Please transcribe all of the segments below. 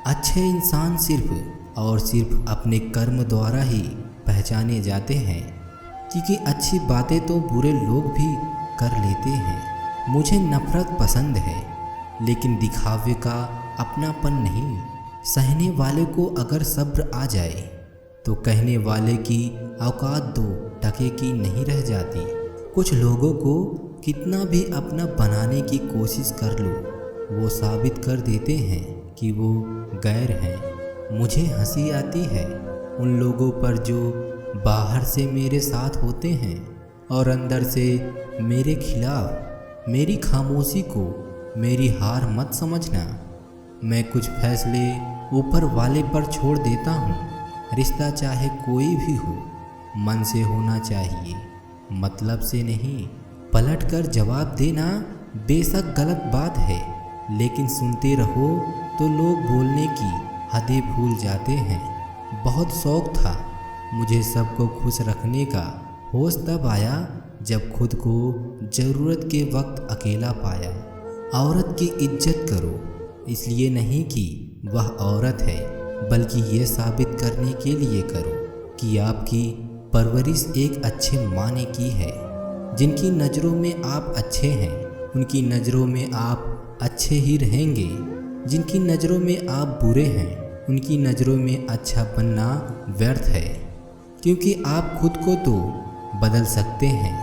अच्छे इंसान सिर्फ और सिर्फ अपने कर्म द्वारा ही पहचाने जाते हैं, क्योंकि अच्छी बातें तो बुरे लोग भी कर लेते हैं। मुझे नफ़रत पसंद है, लेकिन दिखावे का अपनापन नहीं। सहने वाले को अगर सब्र आ जाए तो कहने वाले की औकात 2 टके की नहीं रह जाती। कुछ लोगों को कितना भी अपना बनाने की कोशिश कर लो, वो साबित कर देते हैं कि वो गैर हैं। मुझे हंसी आती है उन लोगों पर जो बाहर से मेरे साथ होते हैं और अंदर से मेरे खिलाफ। मेरी खामोशी को मेरी हार मत समझना। मैं कुछ फैसले ऊपर वाले पर छोड़ देता हूँ। रिश्ता चाहे कोई भी हो, मन से होना चाहिए, मतलब से नहीं। पलट कर जवाब देना बेशक गलत बात है, लेकिन सुनते रहो तो लोग बोलने की हदें भूल जाते हैं। बहुत शौक था मुझे सबको खुश रखने का। होश तब आया जब खुद को ज़रूरत के वक्त अकेला पाया। औरत की इज्जत करो, इसलिए नहीं कि वह औरत है, बल्कि ये साबित करने के लिए करो कि आपकी परवरिश एक अच्छे माँ ने की है। जिनकी नज़रों में आप अच्छे हैं, उनकी नज़रों में आप अच्छे ही रहेंगे। जिनकी नज़रों में आप बुरे हैं, उनकी नज़रों में अच्छा बनना व्यर्थ है, क्योंकि आप खुद को तो बदल सकते हैं,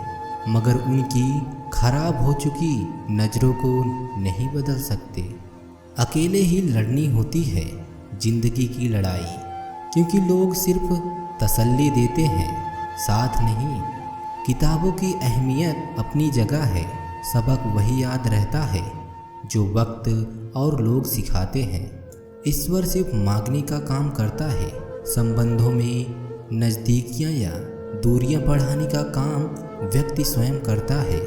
मगर उनकी खराब हो चुकी नज़रों को नहीं बदल सकते। अकेले ही लड़नी होती है जिंदगी की लड़ाई, क्योंकि लोग सिर्फ तसल्ली देते हैं, साथ नहीं। किताबों की अहमियत अपनी जगह है, सबक वही याद रहता है जो वक्त और लोग सिखाते हैं। ईश्वर सिर्फ मांगने का काम करता है। संबंधों में नज़दीकियाँ या दूरियां बढ़ाने का काम व्यक्ति स्वयं करता है।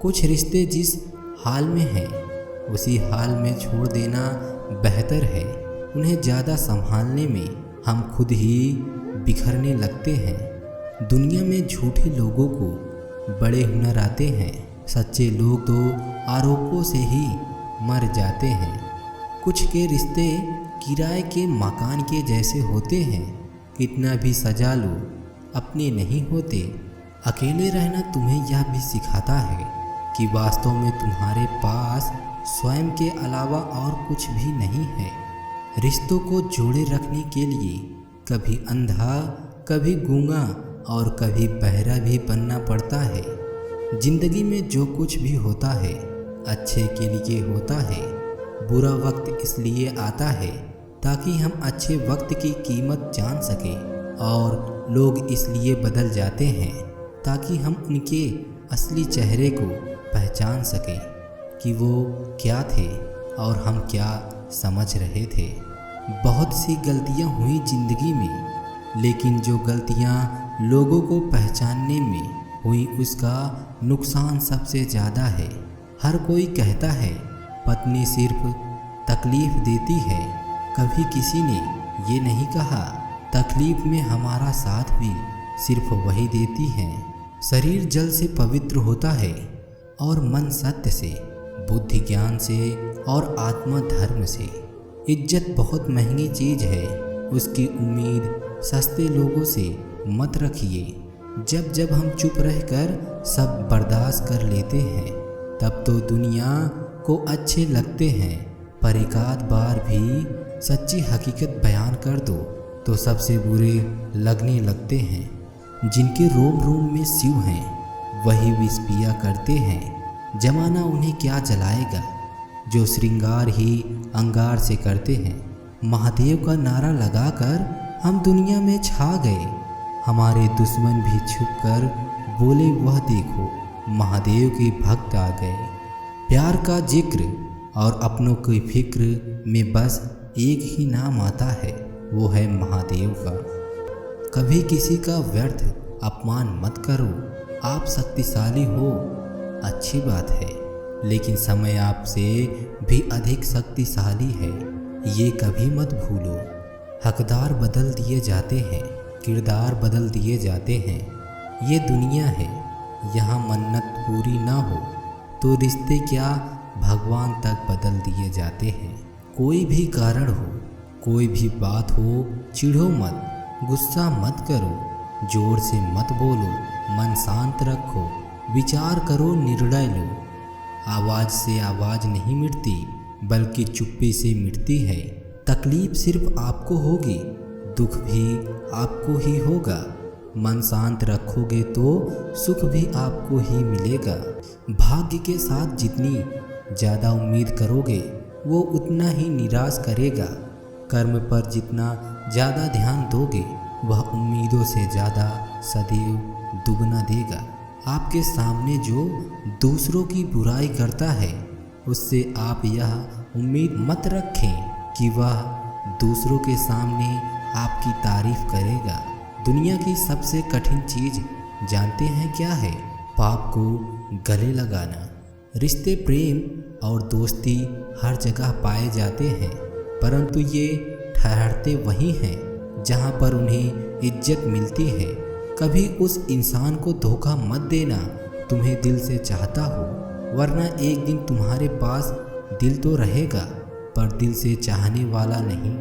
कुछ रिश्ते जिस हाल में हैं उसी हाल में छोड़ देना बेहतर है। उन्हें ज़्यादा संभालने में हम खुद ही बिखरने लगते हैं। दुनिया में झूठे लोगों को बड़े हुनर आते हैं, सच्चे लोग तो आरोपों से ही मर जाते हैं। कुछ के रिश्ते किराए के मकान के जैसे होते हैं, कितना भी सजा लो अपने नहीं होते। अकेले रहना तुम्हें यह भी सिखाता है कि वास्तव में तुम्हारे पास स्वयं के अलावा और कुछ भी नहीं है। रिश्तों को जोड़े रखने के लिए कभी अंधा, कभी गूंगा और कभी बहरा भी बनना पड़ता है। जिंदगी में जो कुछ भी होता है अच्छे के लिए होता है। बुरा वक्त इसलिए आता है ताकि हम अच्छे वक्त की कीमत जान सकें, और लोग इसलिए बदल जाते हैं ताकि हम उनके असली चेहरे को पहचान सकें कि वो क्या थे और हम क्या समझ रहे थे। बहुत सी गलतियां हुई ज़िंदगी में, लेकिन जो गलतियां लोगों को पहचानने में हुई उसका नुकसान सबसे ज़्यादा है। हर कोई कहता है पत्नी सिर्फ तकलीफ़ देती है, कभी किसी ने ये नहीं कहा तकलीफ़ में हमारा साथ भी सिर्फ वही देती है। शरीर जल से पवित्र होता है और मन सत्य से, बुद्धि ज्ञान से और आत्मा धर्म से। इज्जत बहुत महंगी चीज़ है, उसकी उम्मीद सस्ते लोगों से मत रखिए। जब जब हम चुप रहकर सब बर्दाश्त कर लेते हैं तब तो दुनिया को अच्छे लगते हैं, पर एकाध बार भी सच्ची हकीकत बयान कर दो तो सबसे बुरे लगने लगते हैं। जिनके रोम रोम में शिव हैं वही विष पिया करते हैं। जमाना उन्हें क्या जलाएगा जो श्रृंगार ही अंगार से करते हैं। महादेव का नारा लगाकर हम दुनिया में छा गए, हमारे दुश्मन भी छुपकर बोले वह देखो महादेव के भक्त आ गए। प्यार का जिक्र और अपनों की फिक्र में बस एक ही नाम आता है, वो है महादेव का। कभी किसी का व्यर्थ अपमान मत करो। आप शक्तिशाली हो, अच्छी बात है, लेकिन समय आपसे भी अधिक शक्तिशाली है, ये कभी मत भूलो। हकदार बदल दिए जाते हैं, किरदार बदल दिए जाते हैं। ये दुनिया है, यहाँ मन्नत पूरी ना हो तो रिश्ते क्या भगवान तक बदल दिए जाते हैं। कोई भी कारण हो, कोई भी बात हो चिढ़ो मत, गुस्सा मत करो, जोर से मत बोलो, मन शांत रखो, विचार करो, निर्णय लो। आवाज़ से आवाज़ नहीं मिटती, बल्कि चुप्पी से मिटती है। तकलीफ सिर्फ आपको होगी, दुख भी आपको ही होगा। मन शांत रखोगे तो सुख भी आपको ही मिलेगा। भाग्य के साथ जितनी ज़्यादा उम्मीद करोगे वो उतना ही निराश करेगा। कर्म पर जितना ज़्यादा ध्यान दोगे वह उम्मीदों से ज़्यादा सदैव दुगना देगा। आपके सामने जो दूसरों की बुराई करता है उससे आप यह उम्मीद मत रखें कि वह दूसरों के सामने आपकी तारीफ करेगा। दुनिया की सबसे कठिन चीज़ जानते हैं क्या है? पाप को गले लगाना। रिश्ते, प्रेम और दोस्ती हर जगह पाए जाते हैं, परंतु ये ठहरते वहीं हैं जहाँ पर उन्हें इज्जत मिलती है। कभी उस इंसान को धोखा मत देना तुम्हें दिल से चाहता हो, वरना एक दिन तुम्हारे पास दिल तो रहेगा पर दिल से चाहने वाला नहीं।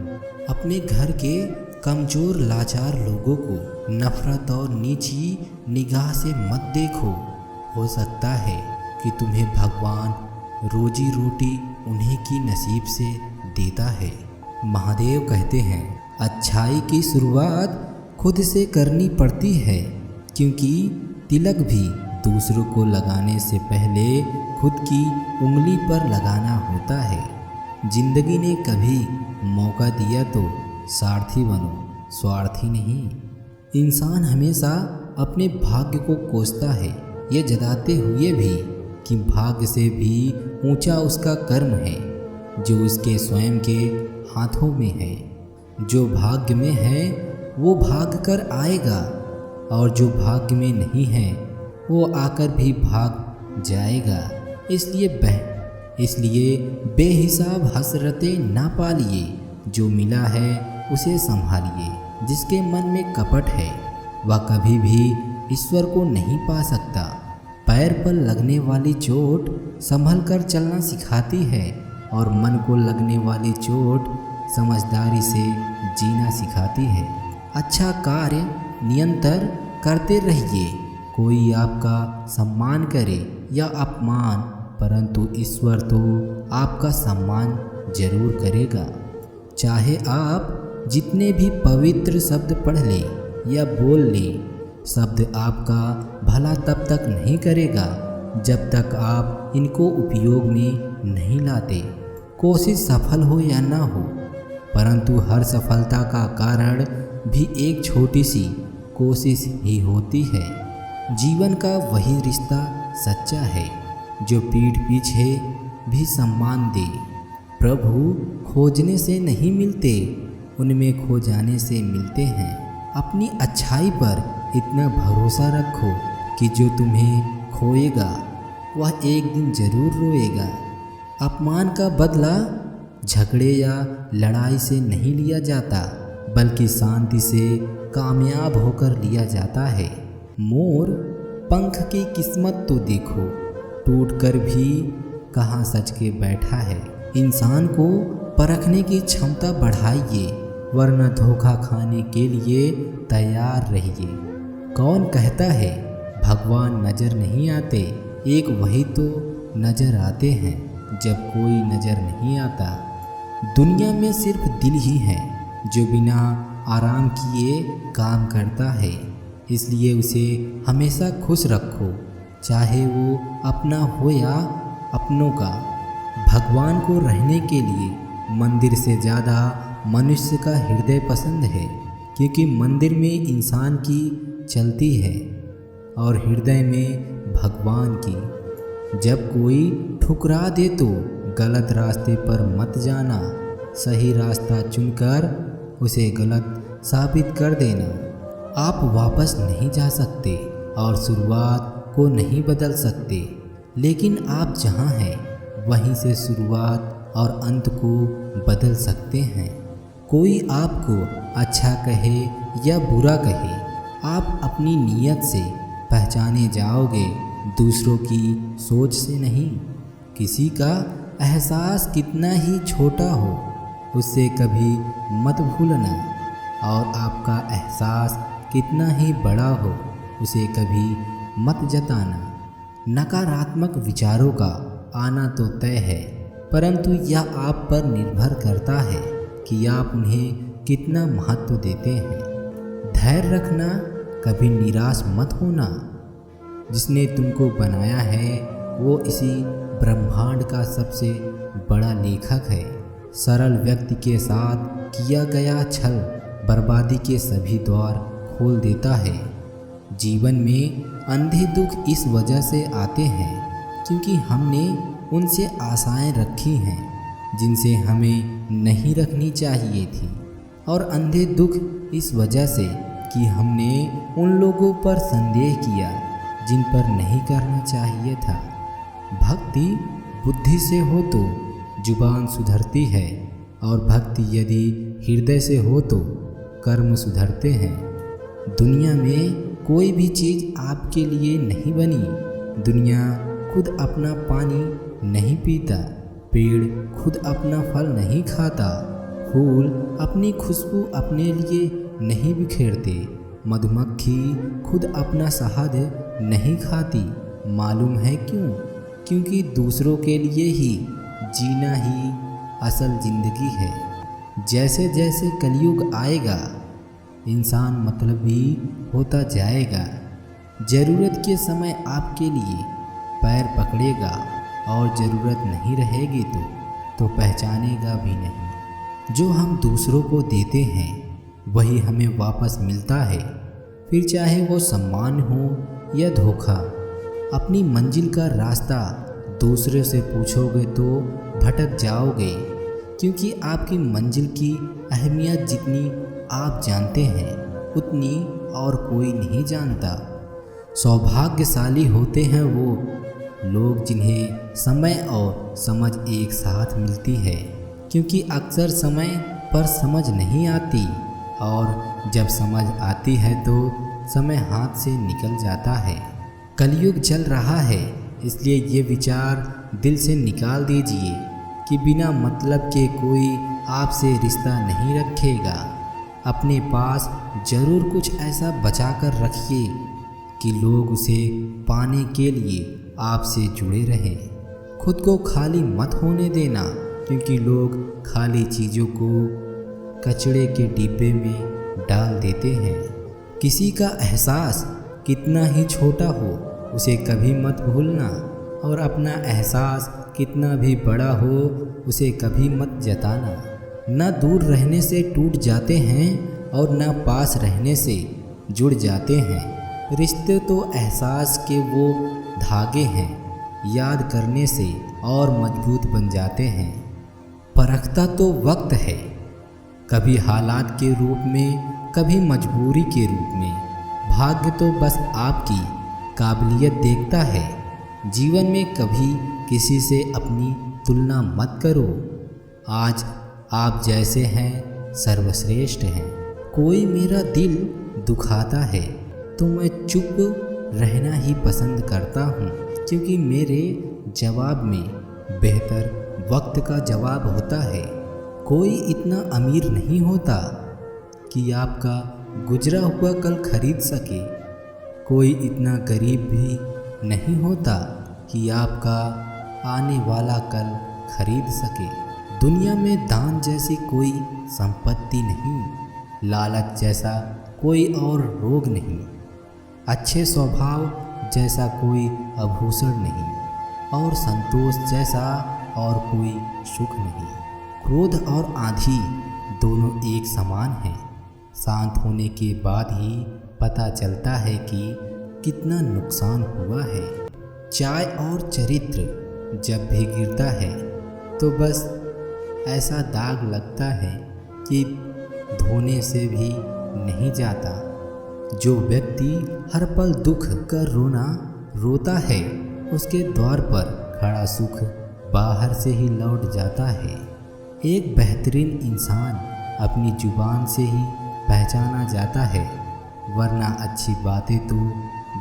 अपने घर के कमज़ोर लाचार लोगों को नफ़रत और नीची निगाह से मत देखो। हो सकता है कि तुम्हें भगवान रोजी रोटी उन्हीं की नसीब से देता है। महादेव कहते हैं, अच्छाई की शुरुआत खुद से करनी पड़ती है, क्योंकि तिलक भी दूसरों को लगाने से पहले खुद की उंगली पर लगाना होता है। जिंदगी ने कभी मौका दिया तो सारथी बनो, स्वार्थी नहीं। इंसान हमेशा अपने भाग्य को कोसता है, ये जताते हुए भी कि भाग्य से भी ऊंचा उसका कर्म है जो उसके स्वयं के हाथों में है। जो भाग्य में है वो भाग कर आएगा और जो भाग्य में नहीं है वो आकर भी भाग जाएगा। इसलिए बेहिसाब हसरतें ना पालिए, जो मिला है उसे संभालिए। जिसके मन में कपट है वह कभी भी ईश्वर को नहीं पा सकता। पैर पर लगने वाली चोट संभल कर चलना सिखाती है और मन को लगने वाली चोट समझदारी से जीना सिखाती है। अच्छा कार्य निरंतर करते रहिए। कोई आपका सम्मान करे या अपमान, परंतु ईश्वर तो आपका सम्मान जरूर करेगा। चाहे आप जितने भी पवित्र शब्द पढ़ लें या बोल लें, शब्द आपका भला तब तक नहीं करेगा जब तक आप इनको उपयोग में नहीं लाते। कोशिश सफल हो या ना हो, परंतु हर सफलता का कारण भी एक छोटी सी कोशिश ही होती है। जीवन का वही रिश्ता सच्चा है जो पीठ पीछे भी सम्मान दे। प्रभु खोजने से नहीं मिलते, उनमें खो जाने से मिलते हैं। अपनी अच्छाई पर इतना भरोसा रखो कि जो तुम्हें खोएगा वह एक दिन जरूर रोएगा। अपमान का बदला झगड़े या लड़ाई से नहीं लिया जाता, बल्कि शांति से कामयाब होकर लिया जाता है। मोर पंख की किस्मत तो देखो, टूटकर भी कहाँ सज के बैठा है। इंसान को परखने की क्षमता बढ़ाइए, वरना धोखा खाने के लिए तैयार रहिए। कौन कहता है भगवान नज़र नहीं आते? एक वही तो नज़र आते हैं जब कोई नज़र नहीं आता। दुनिया में सिर्फ दिल ही है जो बिना आराम किए काम करता है, इसलिए उसे हमेशा खुश रखो, चाहे वो अपना हो या अपनों का। भगवान को रहने के लिए मंदिर से ज़्यादा मनुष्य का हृदय पसंद है, क्योंकि मंदिर में इंसान की चलती है और हृदय में भगवान की। जब कोई ठुकरा दे तो गलत रास्ते पर मत जाना, सही रास्ता चुनकर उसे गलत साबित कर देना। आप वापस नहीं जा सकते और शुरुआत को नहीं बदल सकते, लेकिन आप जहाँ हैं वहीं से शुरुआत और अंत को बदल सकते हैं। कोई आपको अच्छा कहे या बुरा कहे, आप अपनी नीयत से पहचाने जाओगे, दूसरों की सोच से नहीं। किसी का एहसास कितना ही छोटा हो, उससे कभी मत भूलना। और आपका एहसास कितना ही बड़ा हो उसे कभी मत जताना। नकारात्मक विचारों का आना तो तय है, परंतु यह आप पर निर्भर करता है कि आप उन्हें कितना महत्व देते हैं। धैर्य रखना, कभी निराश मत होना। जिसने तुमको बनाया है वो इसी ब्रह्मांड का सबसे बड़ा लेखक है। सरल व्यक्ति के साथ किया गया छल बर्बादी के सभी द्वार खोल देता है। जीवन में अंधे दुख इस वजह से आते हैं क्योंकि हमने उनसे आशाएं रखी हैं जिनसे हमें नहीं रखनी चाहिए थी, और अंधे दुख इस वजह से कि हमने उन लोगों पर संदेह किया जिन पर नहीं करना चाहिए था। भक्ति बुद्धि से हो तो जुबान सुधरती है, और भक्ति यदि हृदय से हो तो कर्म सुधरते हैं। दुनिया में कोई भी चीज़ आपके लिए नहीं बनी। दुनिया खुद अपना पानी नहीं पीता, पेड़ खुद अपना फल नहीं खाता, फूल अपनी खुशबू अपने लिए नहीं बिखेरते, मधुमक्खी खुद अपना शहद नहीं खाती। मालूम है क्यों? क्योंकि दूसरों के लिए ही जीना ही असल जिंदगी है। जैसे जैसे कलयुग आएगा इंसान मतलबी होता जाएगा। ज़रूरत के समय आपके लिए पैर पकड़ेगा, और ज़रूरत नहीं रहेगी तो पहचानेगा भी नहीं। जो हम दूसरों को देते हैं वही हमें वापस मिलता है, फिर चाहे वो सम्मान हो या धोखा। अपनी मंजिल का रास्ता दूसरे से पूछोगे तो भटक जाओगे, क्योंकि आपकी मंजिल की अहमियत जितनी आप जानते हैं उतनी और कोई नहीं जानता। सौभाग्यशाली होते हैं वो लोग जिन्हें समय और समझ एक साथ मिलती है, क्योंकि अक्सर समय पर समझ नहीं आती, और जब समझ आती है तो समय हाथ से निकल जाता है। कलयुग चल रहा है, इसलिए ये विचार दिल से निकाल दीजिए कि बिना मतलब के कोई आपसे रिश्ता नहीं रखेगा। अपने पास ज़रूर कुछ ऐसा बचा कर रखिए कि लोग उसे पाने के लिए आपसे जुड़े रहें। खुद को खाली मत होने देना, क्योंकि लोग खाली चीज़ों को कचरे के डिब्बे में डाल देते हैं। किसी का एहसास कितना ही छोटा हो उसे कभी मत भूलना, और अपना एहसास कितना भी बड़ा हो उसे कभी मत जताना। न दूर रहने से टूट जाते हैं और न पास रहने से जुड़ जाते हैं। रिश्ते तो एहसास के वो धागे हैं, याद करने से और मजबूत बन जाते हैं। परखता तो वक्त है, कभी हालात के रूप में, कभी मजबूरी के रूप में। भाग्य तो बस आपकी काबिलियत देखता है। जीवन में कभी किसी से अपनी तुलना मत करो। आज आप जैसे हैं सर्वश्रेष्ठ हैं। कोई मेरा दिल दुखाता है तो मैं चुप रहना ही पसंद करता हूँ, क्योंकि मेरे जवाब में बेहतर वक्त का जवाब होता है। कोई इतना अमीर नहीं होता कि आपका गुजरा हुआ कल खरीद सके। कोई इतना गरीब भी नहीं होता कि आपका आने वाला कल खरीद सके। दुनिया में दान जैसी कोई संपत्ति नहीं, लालच जैसा कोई और रोग नहीं, अच्छे स्वभाव जैसा कोई आभूषण नहीं, और संतोष जैसा और कोई सुख नहीं। क्रोध और आंधी दोनों एक समान हैं। शांत होने के बाद ही पता चलता है कि कितना नुकसान हुआ है। चाय और चरित्र जब भी गिरता है तो बस ऐसा दाग लगता है कि धोने से भी नहीं जाता। जो व्यक्ति हर पल दुख कर रोता है, उसके द्वार पर खड़ा सुख बाहर से ही लौट जाता है। एक बेहतरीन इंसान अपनी जुबान से ही पहचाना जाता है, वरना अच्छी बातें तो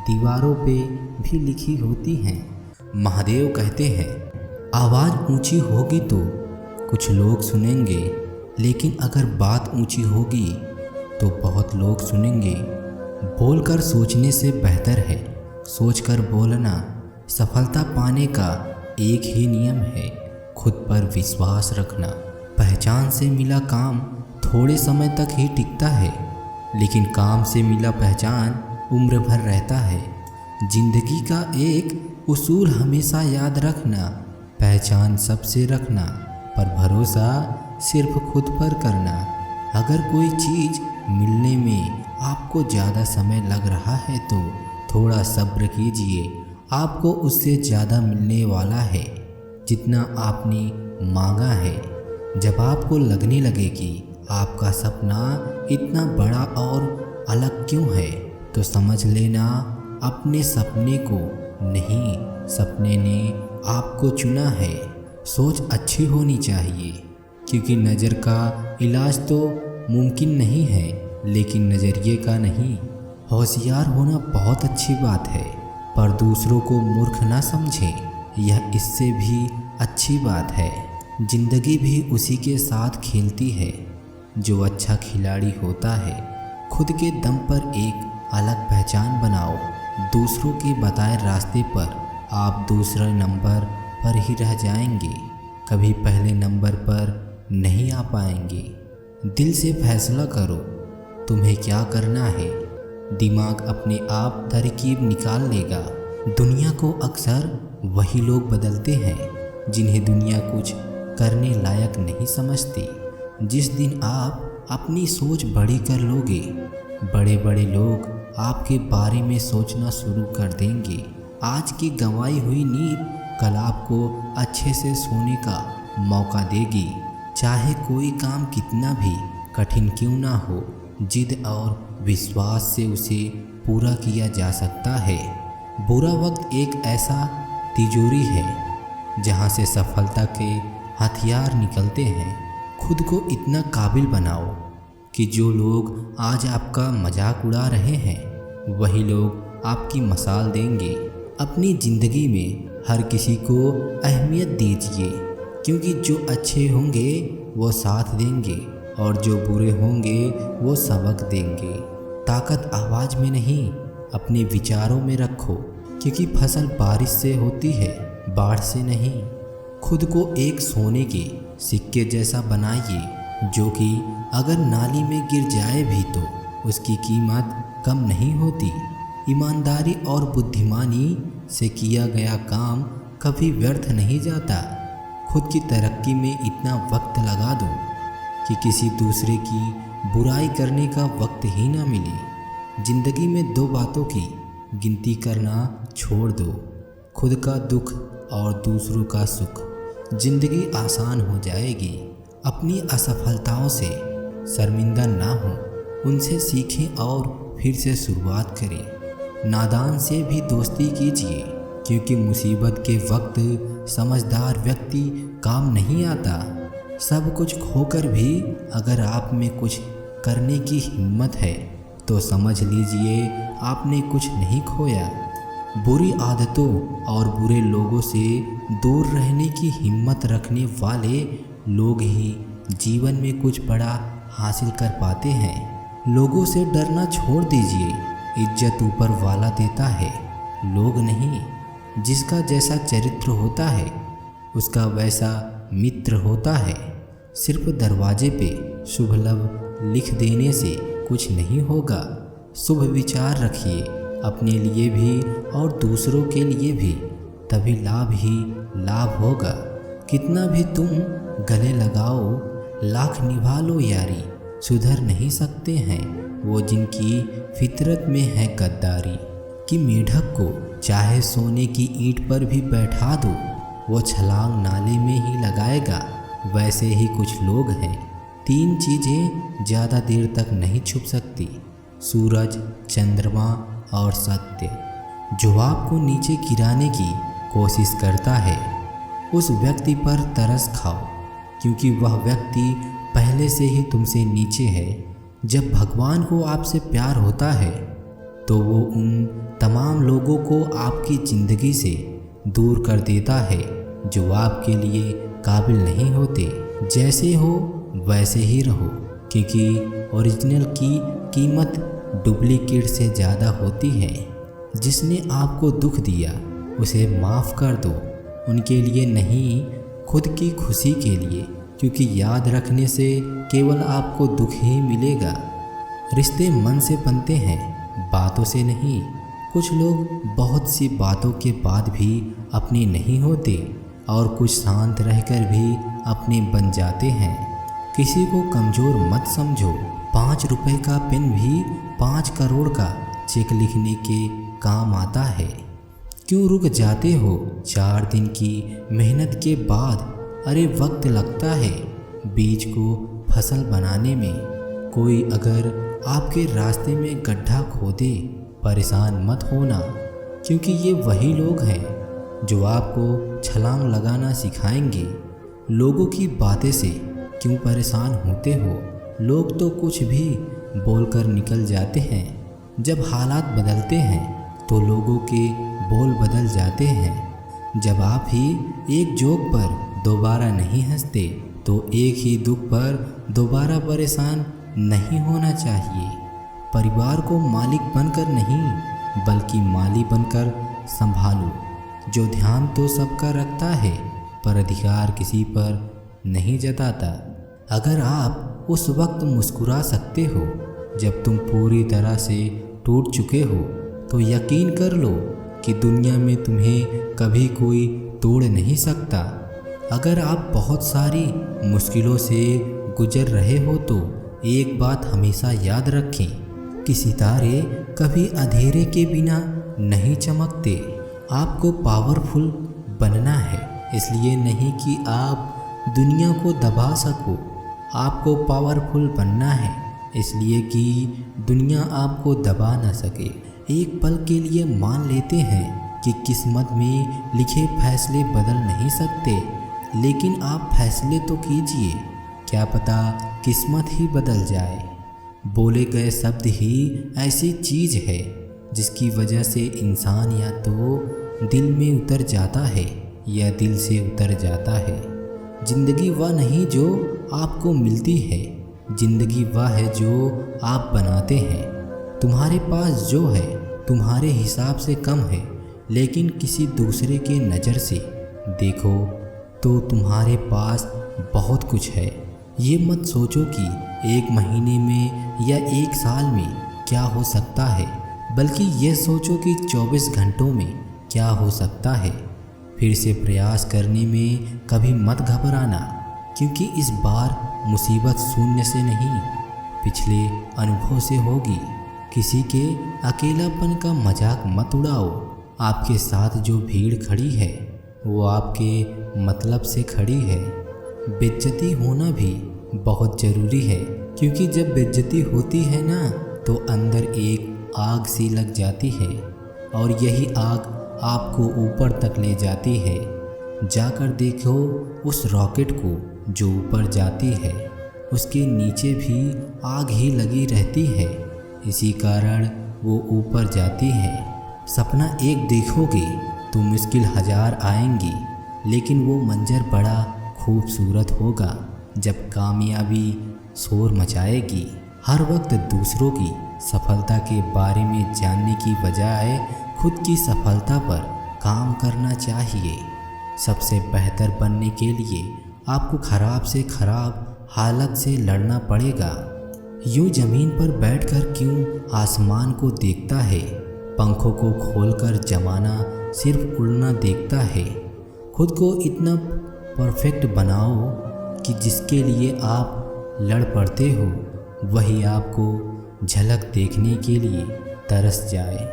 दीवारों पे भी लिखी होती हैं। महादेव कहते हैं, आवाज़ ऊंची होगी तो कुछ लोग सुनेंगे, लेकिन अगर बात ऊंची होगी तो बहुत लोग सुनेंगे। बोलकर सोचने से बेहतर है सोचकर बोलना। सफलता पाने का एक ही नियम है, खुद पर विश्वास रखना। पहचान से मिला काम थोड़े समय तक ही टिकता है, लेकिन काम से मिला पहचान उम्र भर रहता है। जिंदगी का एक उसूल हमेशा याद रखना, पहचान सबसे रखना, पर भरोसा सिर्फ खुद पर करना। अगर कोई चीज़ मिलने में आपको ज़्यादा समय लग रहा है तो थोड़ा सब्र कीजिए, आपको उससे ज़्यादा मिलने वाला है जितना आपने मांगा है। जब आपको लगने लगे कि आपका सपना इतना बड़ा और अलग क्यों है, तो समझ लेना अपने सपने को नहीं, सपने ने आपको चुना है। सोच अच्छी होनी चाहिए, क्योंकि नज़र का इलाज तो मुमकिन नहीं है, लेकिन नज़रिए का नहीं। होशियार होना बहुत अच्छी बात है, पर दूसरों को मूर्ख ना समझें, यह इससे भी अच्छी बात है। जिंदगी भी उसी के साथ खेलती है जो अच्छा खिलाड़ी होता है। खुद के दम पर एक अलग पहचान बनाओ। दूसरों के बताए रास्ते पर आप दूसरे नंबर पर ही रह जाएंगे, कभी पहले नंबर पर नहीं आ पाएंगे। दिल से फैसला करो तुम्हें क्या करना है, दिमाग अपने आप तरकीब निकाल लेगा। दुनिया को अक्सर वही लोग बदलते हैं जिन्हें दुनिया कुछ करने लायक नहीं समझती। जिस दिन आप अपनी सोच बड़ी कर लोगे, बड़े बड़े लोग आपके बारे में सोचना शुरू कर देंगे। आज की गंवाई हुई नींद कल आपको अच्छे से सोने का मौका देगी। चाहे कोई काम कितना भी कठिन क्यों ना हो, जिद और विश्वास से उसे पूरा किया जा सकता है। बुरा वक्त एक ऐसा तिजोरी है जहाँ से सफलता के हथियार निकलते हैं। खुद को इतना काबिल बनाओ कि जो लोग आज आपका मजाक उड़ा रहे हैं वही लोग आपकी मसाल देंगे। अपनी ज़िंदगी में हर किसी को अहमियत दीजिए, क्योंकि जो अच्छे होंगे वो साथ देंगे और जो बुरे होंगे वो सबक देंगे। ताकत आवाज़ में नहीं, अपने विचारों में रखो, क्योंकि फसल बारिश से होती है, बाढ़ से नहीं। खुद को एक सोने के सिक्के जैसा बनाइए, जो कि अगर नाली में गिर जाए भी तो उसकी कीमत कम नहीं होती। ईमानदारी और बुद्धिमानी से किया गया काम कभी व्यर्थ नहीं जाता। खुद की तरक्की में इतना वक्त लगा दो कि किसी दूसरे की बुराई करने का वक्त ही ना मिले। जिंदगी में दो बातों की गिनती करना छोड़ दो, खुद का दुख और दूसरों का सुख। जिंदगी आसान हो जाएगी। अपनी असफलताओं से शर्मिंदा ना हो, उनसे सीखें और फिर से शुरुआत करें। नादान से भी दोस्ती कीजिए, क्योंकि मुसीबत के वक्त समझदार व्यक्ति काम नहीं आता। सब कुछ खोकर भी अगर आप में कुछ करने की हिम्मत है तो समझ लीजिए आपने कुछ नहीं खोया। बुरी आदतों और बुरे लोगों से दूर रहने की हिम्मत रखने वाले लोग ही जीवन में कुछ बड़ा हासिल कर पाते हैं। लोगों से डरना छोड़ दीजिए, इज्जत ऊपर वाला देता है, लोग नहीं। जिसका जैसा चरित्र होता है उसका वैसा मित्र होता है। सिर्फ दरवाजे पे शुभ लव लिख देने से कुछ नहीं होगा। शुभ विचार रखिए, अपने लिए भी और दूसरों के लिए भी, तभी लाभ ही लाभ होगा। कितना भी तुम गले लगाओ, लाख निभा लो यारी, सुधर नहीं सकते हैं वो जिनकी फितरत में है गद्दारी। कि मेढक को चाहे सोने की ईंट पर भी बैठा दो, वो छलांग नाले में ही लगाएगा। वैसे ही कुछ लोग हैं, तीन चीज़ें ज़्यादा देर तक नहीं छुप सकती: सूरज, चंद्रमा और सत्य। जो आपको नीचे गिराने की कोशिश करता है उस व्यक्ति पर तरस खाओ, क्योंकि वह व्यक्ति पहले से ही तुमसे नीचे है। जब भगवान को आपसे प्यार होता है तो वो उन तमाम लोगों को आपकी ज़िंदगी से दूर कर देता है जो आपके लिए काबिल नहीं होते। जैसे हो वैसे ही रहो, क्योंकि ओरिजिनल की कीमत डुप्लीकेट से ज़्यादा होती है। जिसने आपको दुख दिया उसे माफ़ कर दो, उनके लिए नहीं, खुद की खुशी के लिए, क्योंकि याद रखने से केवल आपको दुख ही मिलेगा। रिश्ते मन से बनते हैं, बातों से नहीं। कुछ लोग बहुत सी बातों के बाद भी अपने नहीं होते और कुछ शांत रहकर भी अपने बन जाते हैं। किसी को कमज़ोर मत समझो। 5 रुपए का पेन भी 5 करोड़ का चेक लिखने के काम आता है। क्यों रुक जाते हो 4 दिन की मेहनत के बाद? अरे वक्त लगता है बीज को फसल बनाने में। कोई अगर आपके रास्ते में गड्ढा खोदे, परेशान मत होना, क्योंकि ये वही लोग हैं जो आपको छलांग लगाना सिखाएंगे। लोगों की बातें से क्यों परेशान होते हो? लोग तो कुछ भी बोलकर निकल जाते हैं। जब हालात बदलते हैं तो लोगों के बोल बदल जाते हैं। जब आप ही एक जोक पर दोबारा नहीं हंसते तो एक ही दुख पर दोबारा परेशान नहीं होना चाहिए। परिवार को मालिक बनकर नहीं, बल्कि माली बनकर संभालो। जो ध्यान तो सबका रखता है पर अधिकार किसी पर नहीं जताता। अगर आप उस वक्त मुस्कुरा सकते हो जब तुम पूरी तरह से टूट चुके हो, तो यकीन कर लो कि दुनिया में तुम्हें कभी कोई तोड़ नहीं सकता। अगर आप बहुत सारी मुश्किलों से गुजर रहे हो तो एक बात हमेशा याद रखें कि सितारे कभी अंधेरे के बिना नहीं चमकते। आपको पावरफुल बनना है, इसलिए नहीं कि आप दुनिया को दबा सको। आपको पावरफुल बनना है इसलिए कि दुनिया आपको दबा न सके। एक पल के लिए मान लेते हैं कि किस्मत में लिखे फैसले बदल नहीं सकते, लेकिन आप फैसले तो कीजिए, क्या पता किस्मत ही बदल जाए। बोले गए शब्द ही ऐसी चीज़ है जिसकी वजह से इंसान या तो दिल में उतर जाता है या दिल से उतर जाता है। जिंदगी वह नहीं जो आपको मिलती है, जिंदगी वह है जो आप बनाते हैं। तुम्हारे पास जो है तुम्हारे हिसाब से कम है, लेकिन किसी दूसरे के नज़र से देखो तो तुम्हारे पास बहुत कुछ है। ये मत सोचो कि 1 महीने में या 1 साल में क्या हो सकता है, बल्कि ये सोचो कि 24 घंटों में क्या हो सकता है। फिर से प्रयास करने में कभी मत घबराना, क्योंकि इस बार मुसीबत शून्य से नहीं, पिछले अनुभव से होगी। किसी के अकेलापन का मजाक मत उड़ाओ। आपके साथ जो भीड़ खड़ी है वो आपके मतलब से खड़ी है। बेइज्जती होना भी बहुत ज़रूरी है, क्योंकि जब बेइज्जती होती है ना तो अंदर एक आग सी लग जाती है और यही आग आपको ऊपर तक ले जाती है। जाकर देखो उस रॉकेट को जो ऊपर जाती है, उसके नीचे भी आग ही लगी रहती है, इसी कारण वो ऊपर जाती है। सपना एक देखोगे तो मुश्किल 1000 आएंगी, लेकिन वो मंजर बड़ा खूबसूरत होगा जब कामयाबी शोर मचाएगी। हर वक्त दूसरों की सफलता के बारे में जानने की बजाय खुद की सफलता पर काम करना चाहिए। सबसे बेहतर बनने के लिए आपको खराब से खराब हालत से लड़ना पड़ेगा। यूं जमीन पर बैठकर क्यों आसमान को देखता है? पंखों को खोलकर जमाना सिर्फ उड़ना देखता है। खुद को इतना परफेक्ट बनाओ कि जिसके लिए आप लड़ पड़ते हो वही आपको झलक देखने के लिए तरस जाए।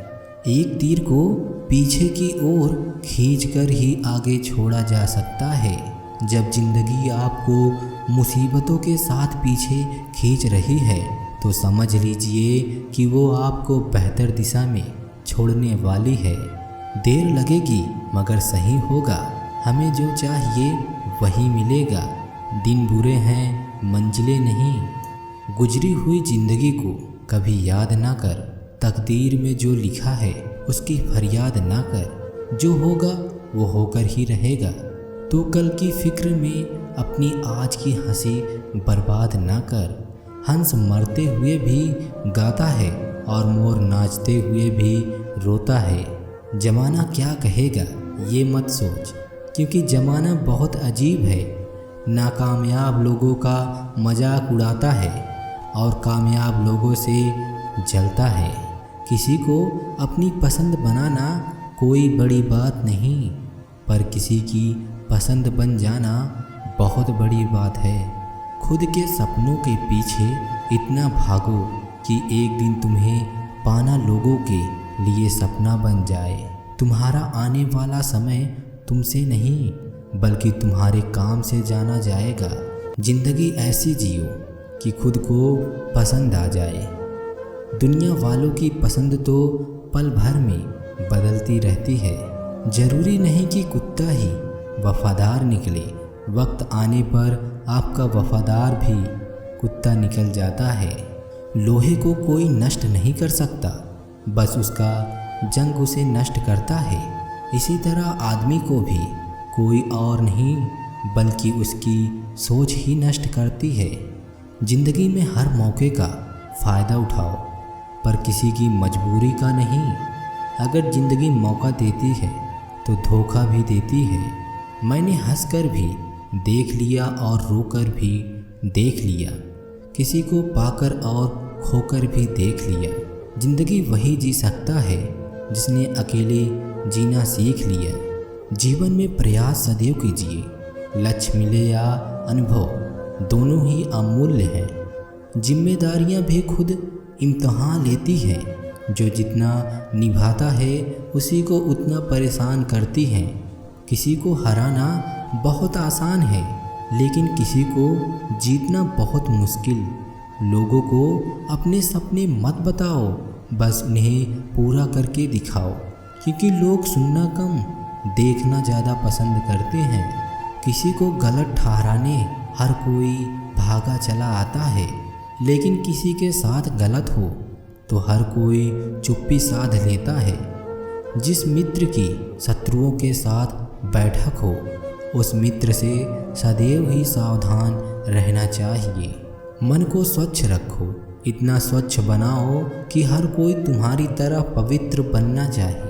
एक तीर को पीछे की ओर खींचकर ही आगे छोड़ा जा सकता है। जब जिंदगी आपको मुसीबतों के साथ पीछे खींच रही है तो समझ लीजिए कि वो आपको बेहतर दिशा में छोड़ने वाली है। देर लगेगी मगर सही होगा। हमें जो चाहिए वही मिलेगा। दिन बुरे हैं, मंजिलें नहीं। गुजरी हुई जिंदगी को कभी याद ना कर। तकदीर में जो लिखा है उसकी फरियाद ना कर। जो होगा वो होकर ही रहेगा। तो कल की फिक्र में अपनी आज की हंसी बर्बाद न कर। हंस मरते हुए भी गाता है और मोर नाचते हुए भी रोता है। ज़माना क्या कहेगा ये मत सोच, क्योंकि ज़माना बहुत अजीब है। नाकामयाब लोगों का मजाक उड़ाता है और कामयाब लोगों से जलता है। किसी को अपनी पसंद बनाना कोई बड़ी बात नहीं, पर किसी की पसंद बन जाना बहुत बड़ी बात है। खुद के सपनों के पीछे इतना भागो कि एक दिन तुम्हें पाना लोगों के लिए सपना बन जाए। तुम्हारा आने वाला समय तुमसे नहीं बल्कि तुम्हारे काम से जाना जाएगा। जिंदगी ऐसी जियो कि खुद को पसंद आ जाए। दुनिया वालों की पसंद तो पल भर में बदलती रहती है। ज़रूरी नहीं कि कुत्ता ही वफादार निकले, वक्त आने पर आपका वफादार भी कुत्ता निकल जाता है। लोहे को कोई नष्ट नहीं कर सकता, बस उसका जंग उसे नष्ट करता है। इसी तरह आदमी को भी कोई और नहीं बल्कि उसकी सोच ही नष्ट करती है। ज़िंदगी में हर मौके का फ़ायदा उठाओ, पर किसी की मजबूरी का नहीं। अगर ज़िंदगी मौका देती है तो धोखा भी देती है। मैंने हंसकर भी देख लिया और रोकर भी देख लिया, किसी को पाकर और खोकर भी देख लिया। ज़िंदगी वही जी सकता है जिसने अकेले जीना सीख लिया। जीवन में प्रयास सदैव कीजिए, लक्ष्य मिले या अनुभव दोनों ही अमूल्य हैं। जिम्मेदारियां भी खुद इम्तहान लेती हैं। जो जितना निभाता है उसी को उतना परेशान करती हैं। किसी को हराना बहुत आसान है, लेकिन किसी को जीतना बहुत मुश्किल। लोगों को अपने सपने मत बताओ, बस उन्हें पूरा करके दिखाओ, क्योंकि लोग सुनना कम देखना ज़्यादा पसंद करते हैं। किसी को गलत ठहराने हर कोई भागा चला आता है, लेकिन किसी के साथ गलत हो तो हर कोई चुप्पी साध लेता है। जिस मित्र की शत्रुओं के साथ बैठक हो उस मित्र से सदैव ही सावधान रहना चाहिए। मन को स्वच्छ रखो, इतना स्वच्छ बनाओ कि हर कोई तुम्हारी तरह पवित्र बनना चाहे।